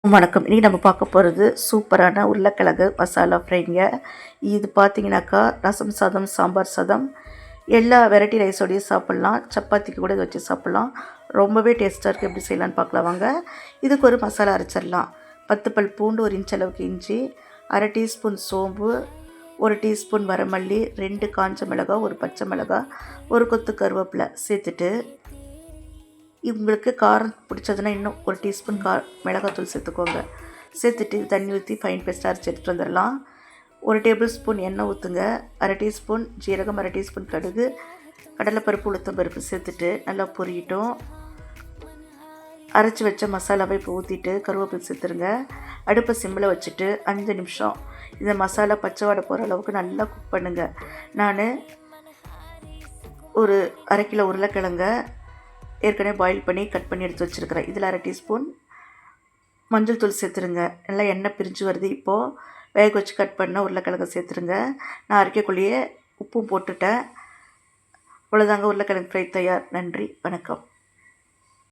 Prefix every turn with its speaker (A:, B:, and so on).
A: வணக்கம். இன்றைக்கி நம்ம பார்க்க போகிறது சூப்பரான உருளைக்கிழங்கு மசாலா ஃப்ரைங்க. இது பார்த்தீங்கன்னாக்கா ரசம் சாதம், சாம்பார் சாதம், எல்லா வெரைட்டி ரைஸோடையும் சாப்பிட்லாம். சப்பாத்திக்கு கூட இதை வச்சு சாப்பிட்லாம். ரொம்பவே டேஸ்ட்டாக இருக்குது. எப்படி செய்யலான்னு பார்க்கலாம் வாங்க. இதுக்கு ஒரு மசாலா அரைச்சிடலாம். 10 பல் பூண்டு, 1 இன்ச் அளவுக்கு இஞ்சி, அரை டீஸ்பூன் சோம்பு, 1 டீஸ்பூன் வரமல்லி, 2 காஞ்ச மிளகாய், 1 பச்சை மிளகாய், 1 கொத்து கருவேப்பிலை சேர்த்துட்டு, உங்களுக்கு காரம் பிடிச்சதுன்னா இன்னும் 1 டீஸ்பூன் மிளகாத்தூள் சேர்த்துக்கோங்க. சேர்த்துட்டு தண்ணி ஊற்றி ஃபைன் பேஸ்ட்டாக அரைச்சி எடுத்துகிட்டு வந்துடலாம். 1 டேபிள் ஸ்பூன் எண்ணெய் ஊற்றுங்க. அரை டீஸ்பூன் ஜீரகம், அரை டீஸ்பூன் கடுகு, கடலைப்பருப்பு, உளுத்தம்பருப்பு சேர்த்துட்டு நல்லா பொரியட்டும். அரைச்சி வச்ச மசாலாவை இப்போ ஊற்றிட்டு கருவேப்பிலை சேர்த்துருங்க. அடுப்பை சிம்மில் வச்சுட்டு 5 நிமிஷம் இந்த மசாலா பச்சை வாடை போகிற அளவுக்கு நல்லா குக் பண்ணுங்கள். நான் ஒரு அரை கிலோ உருளைக்கிழங்க ஏற்கனவே பாயில் பண்ணி கட் பண்ணி எடுத்து வச்சுருக்கிறேன். இதில் அரை டீஸ்பூன் மஞ்சள் தூள் சேர்த்துருங்க. நல்லா எண்ணெய் பிரிஞ்சு வருது. இப்போது வேக வச்சு கட் பண்ண உருளைக்கிழங்கு சேர்த்துருங்க. நான் அரைக்கக்குள்ளேயே உப்பும் போட்டுட்டேன். அவ்வளோதாங்க, உருளைக்கிழங்கு ஃப்ரை தயார். நன்றி, வணக்கம்.